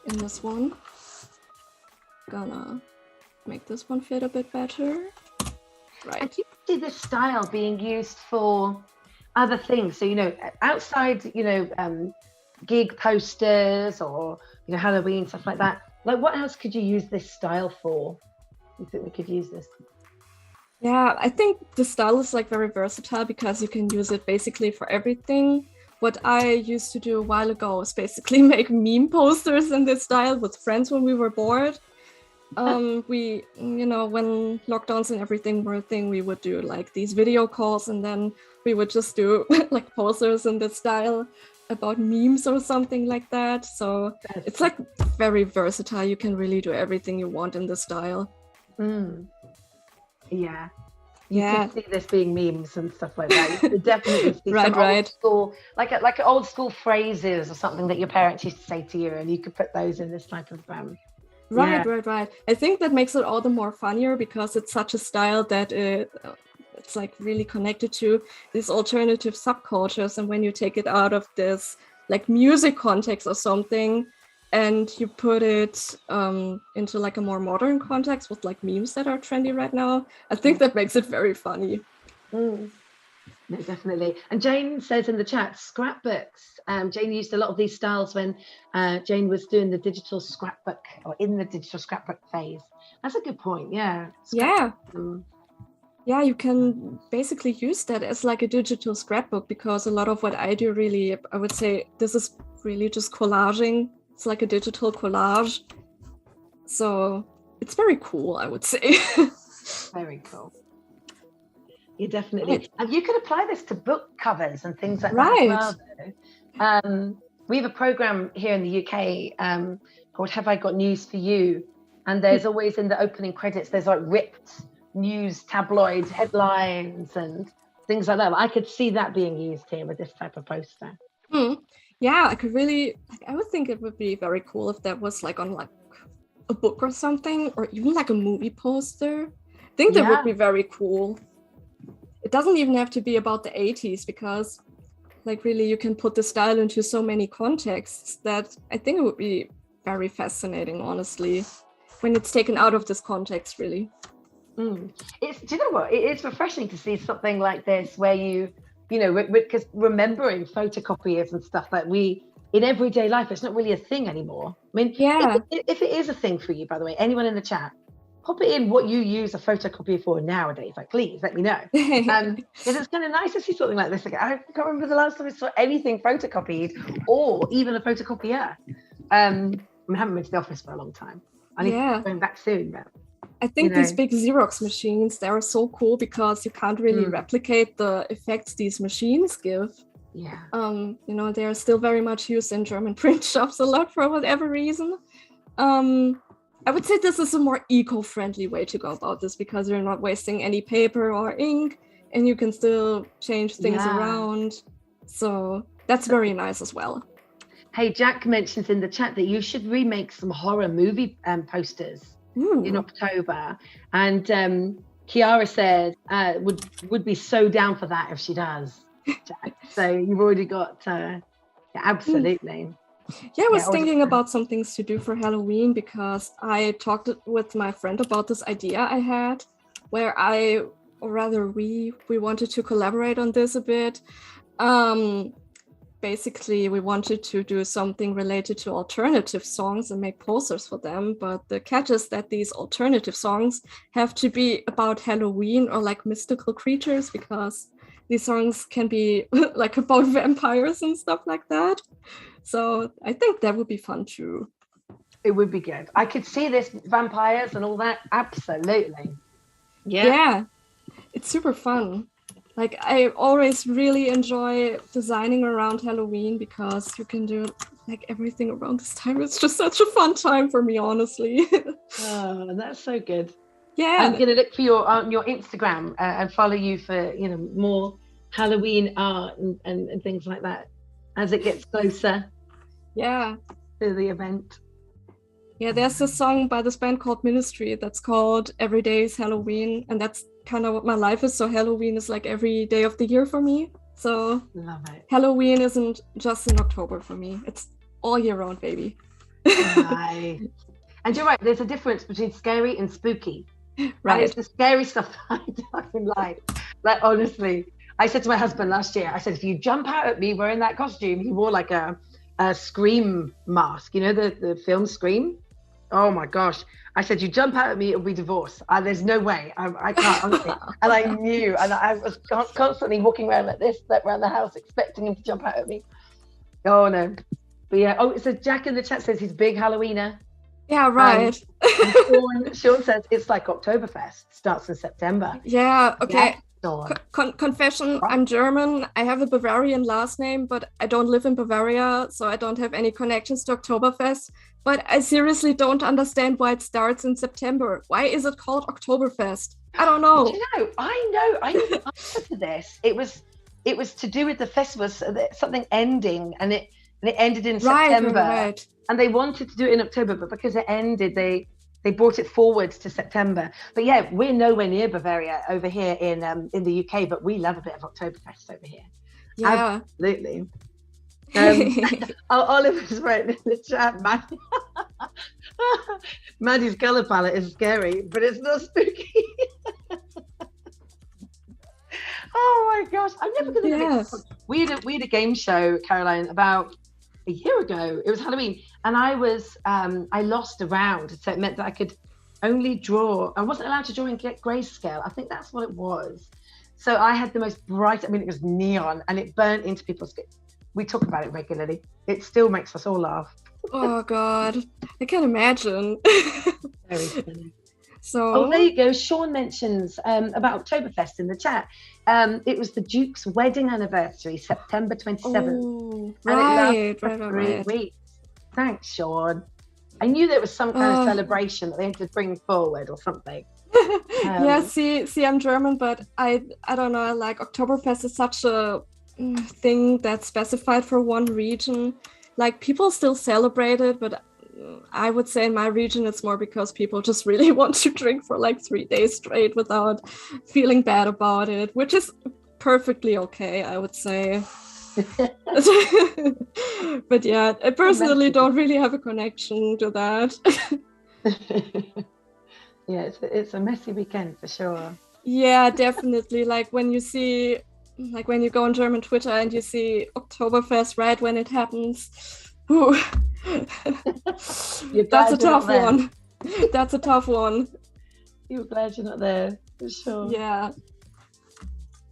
in this one. Gonna make this one fit a bit better. Right. I do see this style being used for other things. So, you know, outside, you know, gig posters or, you know, Halloween, stuff like that. Like, what else could you use this style for? You think we could use this? Yeah, I think the style is like very versatile because you can use it basically for everything. What I used to do a while ago was basically make meme posters in this style with friends when we were bored. We, you know, when lockdowns and everything were a thing, we would do like these video calls, and then we would just do like posters in this style about memes or something like that. So it's like very versatile. You can really do everything you want in this style. Yeah. You can see this being memes and stuff like that. You could definitely see right, some right. old school, like old school phrases or something that your parents used to say to you, and you could put those in this type of Right. I think that makes it all the more funnier because it's such a style that it's like really connected to these alternative subcultures. And when you take it out of this like music context or something, and you put it into like a more modern context with like memes that are trendy right now, I think that makes it very funny. No, definitely. And Jane says in the chat, scrapbooks. Jane used a lot of these styles when Jane was doing the digital scrapbook, or in the digital scrapbook phase. That's a good point. Yeah. Yeah, you can basically use that as like a digital scrapbook, because a lot of what I do really, I would say this is really just collaging. It's like a digital collage. So it's very cool, I would say. Very cool. You definitely, and you can apply this to book covers and things like that as well, though. We have a program here in the UK called Have I Got News for You? And there's always in the opening credits, there's like ripped news tabloid headlines and things like that. I could see that being used here with this type of poster. Yeah, I could really, I would think it would be very cool if that was like on like a book or something, or even like a movie poster. I think that would be very cool. It doesn't even have to be about the 80s, because Like really, you can put the style into so many contexts that I think it would be very fascinating, honestly, when it's taken out of this context, really. Do you know what? It's refreshing to see something like this where because remembering photocopiers and stuff that in everyday life, it's not really a thing anymore. I mean, yeah. if it is a thing for you, by the way, anyone in the chat, pop it in what you use a photocopier for nowadays. Like, please let me know. Because it's kind of nice to see something like this. Like, I can't remember the last time I saw anything photocopied or even a photocopier. I haven't been to the office for a long time. I need to go back soon. But, I think these big Xerox machines, they are so cool because you can't really replicate the effects these machines give. Yeah. They are still very much used in German print shops a lot for whatever reason. I would say this is a more eco-friendly way to go about this because you're not wasting any paper or ink and you can still change things around. So that's very nice as well. Hey, Jack mentions in the chat that you should remake some horror movie posters in October. And Kiara said would be so down for that if she does, Jack. So you've already got, absolutely. Yeah, I was thinking about some things to do for Halloween because I talked with my friend about this idea I had where we wanted to collaborate on this a bit. Basically, we wanted to do something related to alternative songs and make posters for them. But the catch is that these alternative songs have to be about Halloween or like mystical creatures because these songs can be like about vampires and stuff like that. So I think that would be fun too. It would be good. I could see this vampires and all that. Absolutely. Yeah. It's super fun. Like I always really enjoy designing around Halloween because you can do like everything around this time. It's just such a fun time for me, honestly. Oh, that's so good. Yeah. I'm going to look for your Instagram and follow you for, more Halloween art and things like that as it gets closer. Yeah. To the event. Yeah, there's a song by this band called Ministry that's called Every Day is Halloween, and that's kind of what my life is. So Halloween is like every day of the year for me. So love it. Halloween isn't just in October for me. It's all year round, baby. Right. And you're right, there's a difference between scary and spooky. Right. And it's the scary stuff that I don't like. Like, honestly, I said to my husband last year, I said, if you jump out at me wearing that costume, he wore like a Scream mask, the film Scream. Oh my gosh. I said, you jump out at me, it'll be divorce. There's no way. I can't, honestly. And I knew, and I was constantly walking around like this, around the house, expecting him to jump out at me. Oh no. But yeah, so Jack in the chat says he's big Halloweener. Yeah, right. And Sean says it's like Oktoberfest, starts in September. Yeah, okay. Yeah, confession, I'm German. I have a Bavarian last name, but I don't live in Bavaria, so I don't have any connections to Oktoberfest. But I seriously don't understand why it starts in September. Why is it called Oktoberfest? I don't know. I know the answer to this. It was to do with the festival, something ending, and it ended in September. Right. And they wanted to do it in October, but because it ended, they brought it forward to September. But yeah, we're nowhere near Bavaria over here in the UK, but we love a bit of Oktoberfest over here. Yeah, absolutely. Oliver's right in the chat, Maddy's color palette is scary, but it's not spooky. Oh my gosh, I'm never gonna make we had a game show, Caroline, about a year ago. It was Halloween, and I lost a round, so it meant that I could only draw. I wasn't allowed to draw in grayscale. I think that's what it was. So I had the most bright. I mean, it was neon, and it burnt into people's skin. We talk about it regularly. It still makes us all laugh. Oh God, I can imagine. Very funny. So there you go. Sean mentions about Oktoberfest in the chat. It was the Duke's wedding anniversary, September 27th. Oh, right. 3 weeks. Thanks, Sean. I knew there was some kind of celebration that they had to bring forward or something. Yeah, see, I'm German, but I don't know. Like Oktoberfest is such a thing that's specified for one region. Like people still celebrate it, but I would say in my region it's more because people just really want to drink for like 3 days straight without feeling bad about it, which is perfectly okay, I would say. But yeah, I personally don't really have a connection to that. Yeah, it's a messy weekend for sure. Yeah, definitely. Like when you see, like when you go on German Twitter and you see Oktoberfest right when it happens. Ooh. That's a tough one. That's a tough one. You're glad you're not there, for sure. Yeah.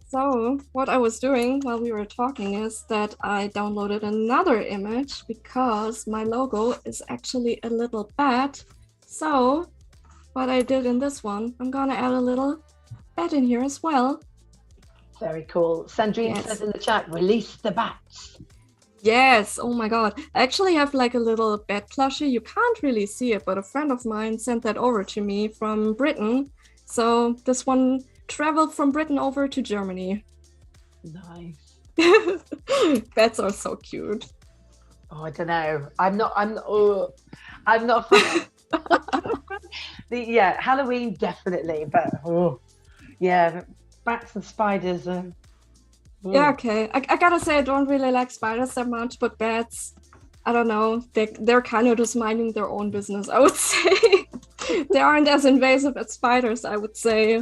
So what I was doing while we were talking is that I downloaded another image because my logo is actually a little bat. So what I did in this one, I'm gonna add a little bat in here as well. Very cool. Sandrine says in the chat, release the bats. Yes, oh my god. I actually have like a little bat plushie. You can't really see it, but a friend of mine sent that over to me from Britain. So this one traveled from Britain over to Germany. Nice. Bats are so cute. Oh, I don't know. I'm not yeah, Halloween definitely, but yeah, bats and spiders are. Yeah, okay. I gotta say, I don't really like spiders that much, but bats, I don't know. They're kind of just minding their own business, I would say. They aren't as invasive as spiders, I would say.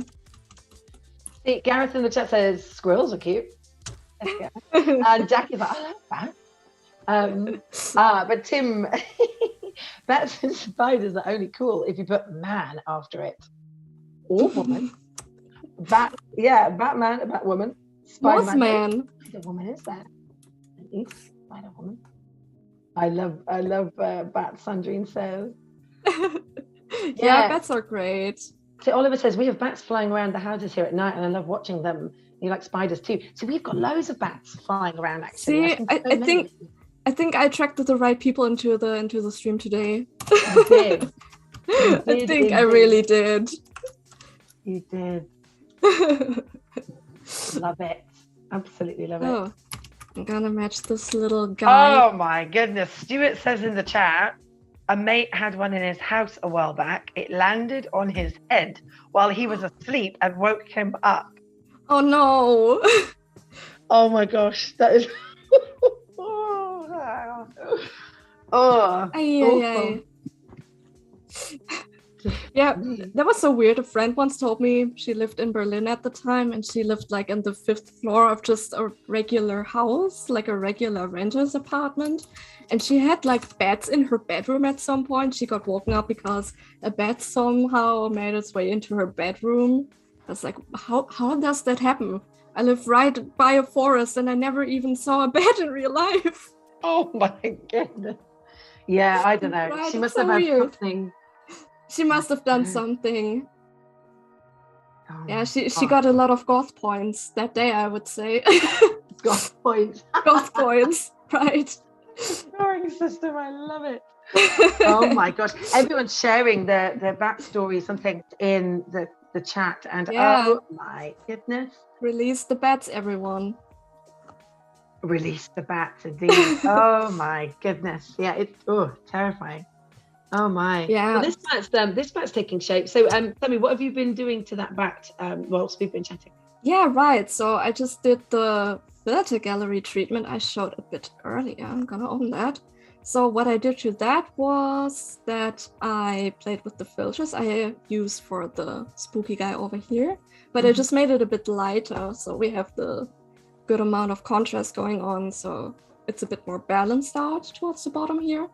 See, Gareth in the chat says squirrels are cute. And Jackie's like, I like bats. But Tim, bats and spiders are only cool if you put man after it. Or woman. Batman, Batwoman. Mothman. Spider Woman is that? Spider Woman. I love bats. Sandrine says. Yeah, bats are great. So Oliver says we have bats flying around the houses here at night, and I love watching them. You like spiders too. So we've got loads of bats flying around. Actually, see, I think I attracted the right people into the stream today. You did. I think I really did. You did. Love it. Absolutely love it. Oh, I'm gonna match this little guy. Oh my goodness. Stuart says in the chat, a mate had one in his house a while back. It landed on his head while he was asleep and woke him up. Oh no. Oh my gosh. That is Ay. Yeah, that was so weird. A friend once told me she lived in Berlin at the time, and she lived like in the 5th floor of just a regular house, like a regular renter's apartment. And she had like bats in her bedroom at some point. She got woken up because a bat somehow made its way into her bedroom. I was like, how does that happen? I live right by a forest and I never even saw a bat in real life. Oh my goodness. Yeah, I don't know. Right, she must have had something. She must have done something. Oh, yeah, she got a lot of goth points that day, I would say. Goth points. Goth points, right. Scoring system, I love it. Oh my gosh. Everyone's sharing their backstory, something in the chat. And oh my goodness. Release the bats, everyone. Release the bats, indeed. Oh my goodness. Yeah, it's terrifying. Oh my. Yeah. Well, this bat's taking shape. So tell me, what have you been doing to that bat whilst we've been chatting? Yeah, right. So I just did the filter gallery treatment I showed a bit earlier. I'm gonna open that. So what I did to that was that I played with the filters I used for the spooky guy over here, but I just made it a bit lighter. So we have the good amount of contrast going on. So it's a bit more balanced out towards the bottom here.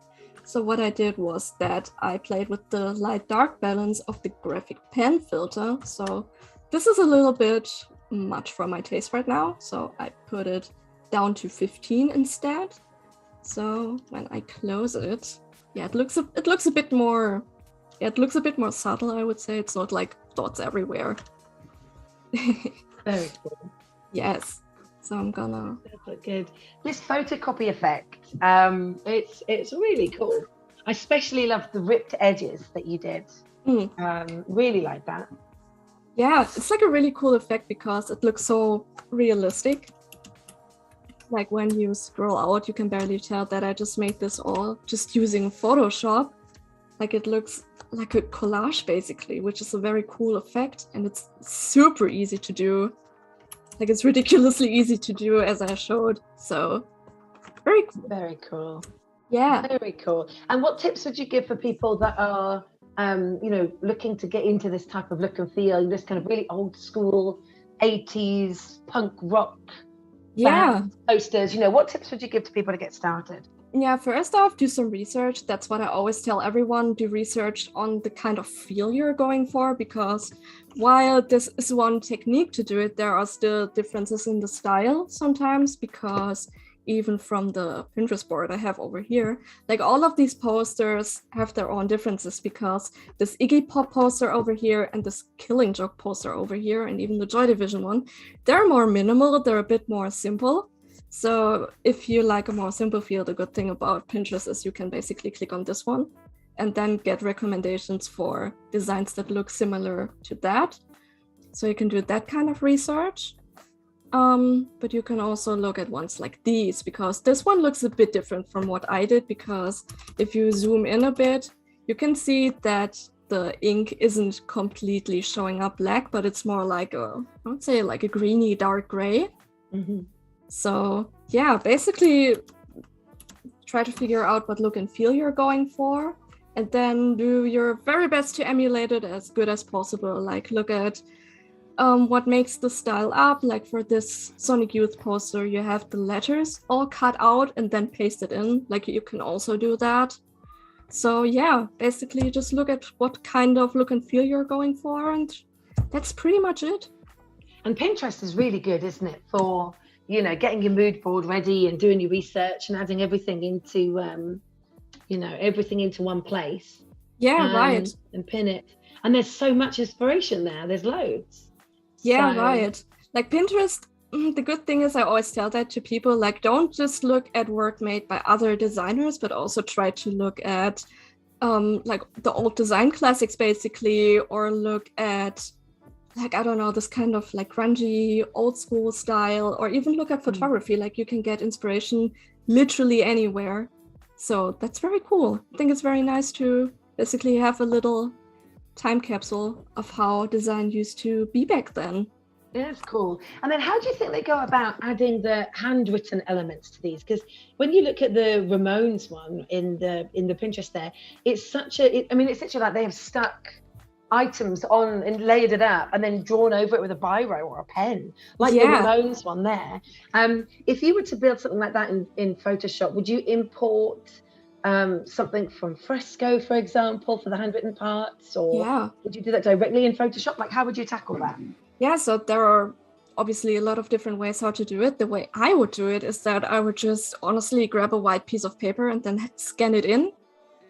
So what I did was that I played with the light-dark balance of the graphic pen filter. So this is a little bit much for my taste right now. So I put it down to 15 instead. So when I close it, yeah, it looks a bit more, it looks a bit more subtle, I would say. It's not like dots everywhere. Very cool. Yes. So I'm gonna. That's good. This photocopy effect, it's really cool. I especially love the ripped edges that you did. Really like that. Yeah, it's like a really cool effect because it looks so realistic. Like when you scroll out, you can barely tell that I just made this all just using Photoshop. Like it looks like a collage basically, which is a very cool effect, and it's super easy to do. Like it's ridiculously easy to do, as I showed. So very cool. Very cool. Yeah. Very cool. And what tips would you give for people that are, looking to get into this type of look and feel, this kind of really old school 80s punk rock band posters? What tips would you give to people to get started? Yeah, first off, do some research. That's what I always tell everyone. Do research on the kind of feel you're going for, because while this is one technique to do it, there are still differences in the style sometimes, because even from the Pinterest board I have over here, like all of these posters have their own differences, because this Iggy Pop poster over here and this Killing Joke poster over here, and even the Joy Division one, they're more minimal, they're a bit more simple. So if you like a more simple feel, the good thing about Pinterest is you can basically click on this one and then get recommendations for designs that look similar to that. So you can do that kind of research. But you can also look at ones like these, because this one looks a bit different from what I did, because if you zoom in a bit, you can see that the ink isn't completely showing up black, but it's more like I would say like a greeny dark gray. Mm-hmm. So yeah, basically try to figure out what look and feel you're going for, and then do your very best to emulate it as good as possible. Like look at what makes the style up. Like for this Sonic Youth poster, you have the letters all cut out and then pasted in. Like you can also do that. So yeah, basically just look at what kind of look and feel you're going for, and that's pretty much it. And Pinterest is really good, isn't it, for getting your mood board ready and doing your research and adding everything into everything into one place. Yeah, right. And pin it. And there's so much inspiration there. There's loads. Yeah, right. Like Pinterest, the good thing is I always tell that to people, like don't just look at work made by other designers, but also try to look at like the old design classics basically, or look at like, I don't know, this kind of like grungy old school style, or even look at photography. Like you can get inspiration literally anywhere. So that's very cool. I think it's very nice to basically have a little time capsule of how design used to be back then. Yeah, it's cool. And then how do you think they go about adding the handwritten elements to these? Because when you look at the Ramones one in the Pinterest there, it's literally like they have stuck items on and layered it up and then drawn over it with a biro or a pen, like the Ramones one there. If you were to build something like that in Photoshop, would you import something from Fresco, for example, for the handwritten parts, or would you do that directly in Photoshop? Like, how would you tackle that? Yeah, so there are obviously a lot of different ways how to do it. The way I would do it is that I would just honestly grab a white piece of paper and then scan it in.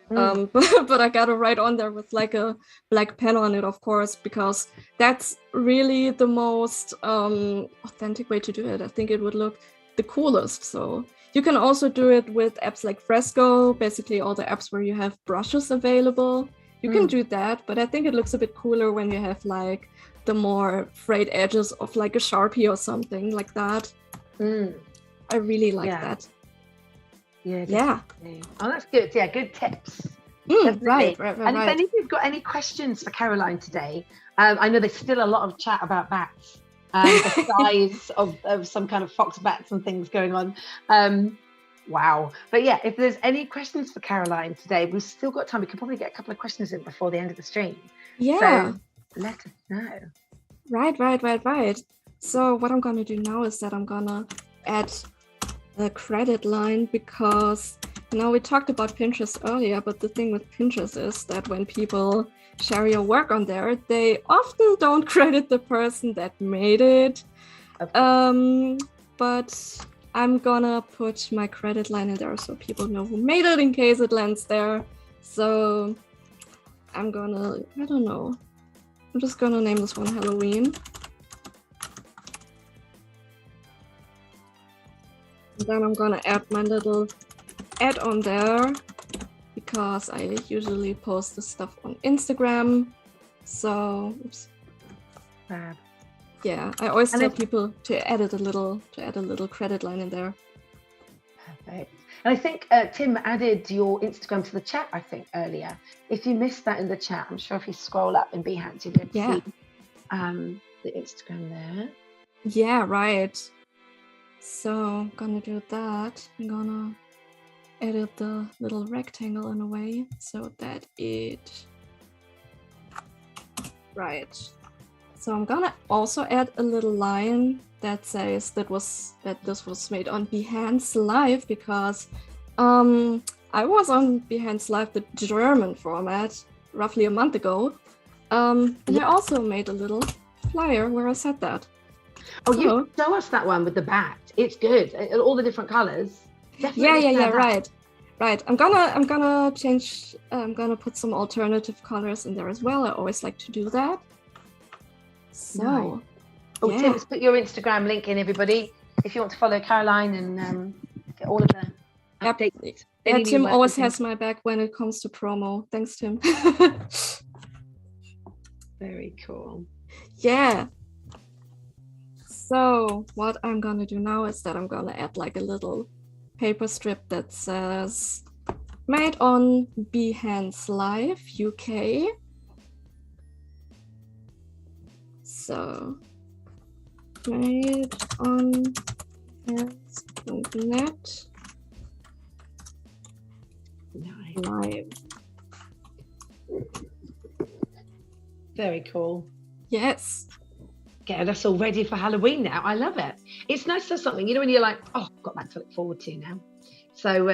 But I gotta write on there with like a black pen on it, of course, because that's really the most authentic way to do it. I think it would look the coolest. So you can also do it with apps like Fresco, basically all the apps where you have brushes available. You can do that, but I think it looks a bit cooler when you have like the more frayed edges of like a Sharpie or something like that. I really like that. Yeah. Oh, that's good. Yeah, good tips. Right. And if any of you've got any questions for Caroline today, I know there's still a lot of chat about bats, the size of some kind of fox bats and things going on. Wow. But yeah, if there's any questions for Caroline today, we've still got time. We could probably get a couple of questions in before the end of the stream. Yeah. So let us know. Right. So what I'm going to do now is that I'm going to add a credit line, because we talked about Pinterest earlier, but the thing with Pinterest is that when people share your work on there, they often don't credit the person that made it. But I'm gonna put my credit line in there so people know who made it in case it lands there. So I'm just gonna name this one Halloween. And then I'm gonna add my little ad on there, because I usually post this stuff on Instagram. So, yeah, I always tell people to add a little credit line in there. Perfect. And I think Tim added your Instagram to the chat, I think, earlier. If you missed that in the chat, I'm sure if you scroll up in Behance, you'll be able to see the Instagram there. Yeah, right. So I'm gonna do that. I'm gonna edit the little rectangle in a way so that it, right. So I'm gonna also add a little line that says that this was made on Behance Live, because I was on Behance Live, the German format, roughly a month ago. And I also made a little flyer where I said that. Oh, so, you show us that one with the bat. It's good. All the different colors. Definitely yeah, right. I'm gonna change. I'm gonna put some alternative colors in there as well. I always like to do that. So, nice. Oh, yeah. Tim, let's put your Instagram link in, everybody, if you want to follow Caroline and get all of the updates. Yeah, Tim always has my back when it comes to promo. Thanks, Tim. Very cool. Yeah. So what I'm gonna do now is that I'm gonna add like a little paper strip that says made on Behance Live UK. So made on Behance.net Live. Very cool. Yes. Get us all ready for Halloween now. I love it. It's nice to have something, you know, when you're like, oh, I've got that to look forward to now. So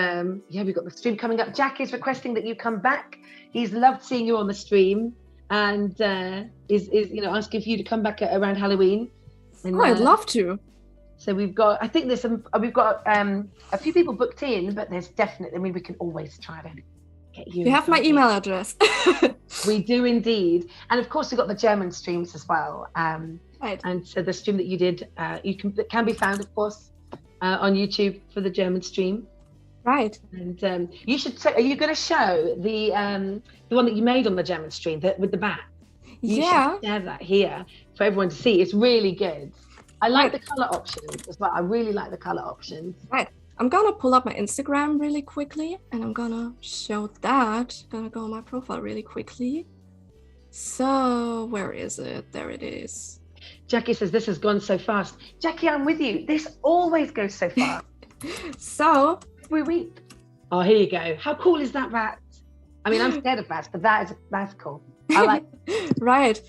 yeah, we've got the stream coming up. Jack is requesting that you come back. He's loved seeing you on the stream, and is asking for you to come back around Halloween. And, I'd love to. So we've got, I think we've got a few people booked in, but there's definitely, I mean, we can always try to get you. You have my email address. We do indeed, and of course we've got the German streams as well. Right. And so the stream that you did, that can be found, of course, on YouTube for the German stream. Right. And you should say, are you going to show the one that you made on the German stream with the bat? You should share that here for everyone to see. It's really good. I like the color options as well. I really like the color options. Right. I'm gonna pull up my Instagram really quickly, and I'm gonna show that. Gonna go on my profile really quickly. So where is it? There it is. Jackie says, this has gone so fast. Jackie, I'm with you. This always goes so fast. So every week. Oh, here you go. How cool is that bat? I mean, I'm scared of bats, but that's cool. I like Right.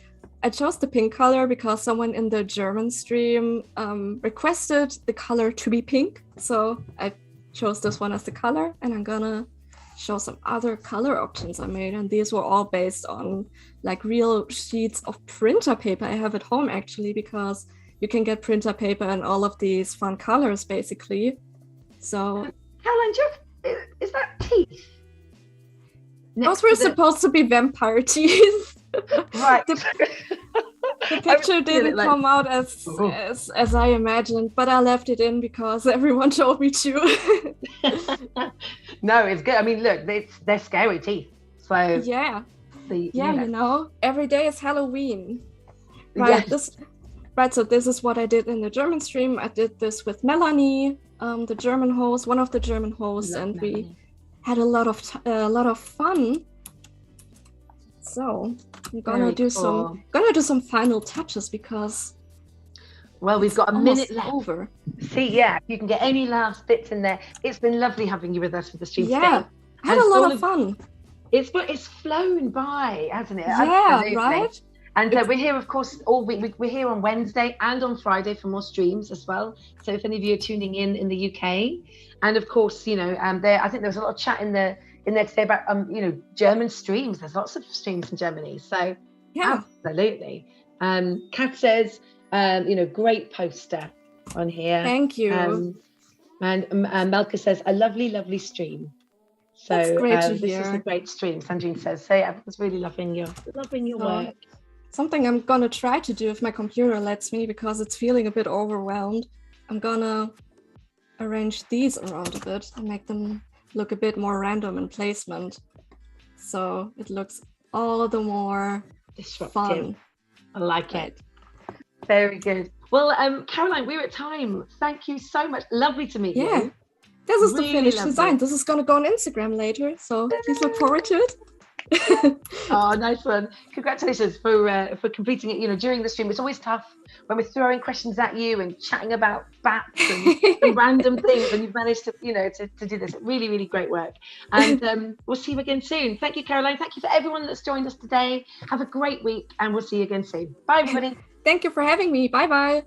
I chose the pink color because someone in the German stream requested the color to be pink. So I chose this one as the color, and I'm gonna show some other color options I made. And these were all based on like real sheets of printer paper I have at home, actually, because you can get printer paper in all of these fun colors, basically. So Caroline, is that teeth? Those were supposed to be vampire teeth. Right. The picture didn't come out as I imagined, but I left it in because everyone told me to. No, it's good. I mean, look, they're scary teeth. So yeah, you know, every day is Halloween. Right. Yes. So this is what I did in the German stream. I did this with Melanie, the German host, one of the German hosts, and we had a lot of fun. So I'm gonna do some final touches because we've got a minute left. Over. See, yeah, if you can get any last bits in there. It's been lovely having you with us for the stream. Yeah, I had a lot of fun. It's flown by, hasn't it? Yeah, absolutely. Right. And we're here, of course, all week. We're here on Wednesday and on Friday for more streams as well. So if any of you are tuning in the UK, and of course, you know, I think there was a lot of chat in there today about German streams. There's lots of streams in Germany. So yeah, absolutely. Kat says, great poster on here. Thank you. And Melka says, a lovely stream. So that's great to this hear. is a great stream. Sandrine says, so yeah, I was really loving your work. Something I'm gonna try to do if my computer lets me, because it's feeling a bit overwhelmed. I'm gonna arrange these around a bit and make them look a bit more random in placement, so it looks all the more disruptive. Fun. I like it. Very good. Well, Caroline, we're at time. Thank you so much. Lovely to meet you. This is really the finished design. This is gonna go on Instagram later, so please look forward to it. Oh, nice one. Congratulations for completing it, during the stream. It's always tough when we're throwing questions at you and chatting about bats and random things, and you've managed to, to do this. Really, really great work. And we'll see you again soon. Thank you, Caroline. Thank you for everyone that's joined us today. Have a great week, and we'll see you again soon. Bye, everybody. Thank you for having me. Bye-bye.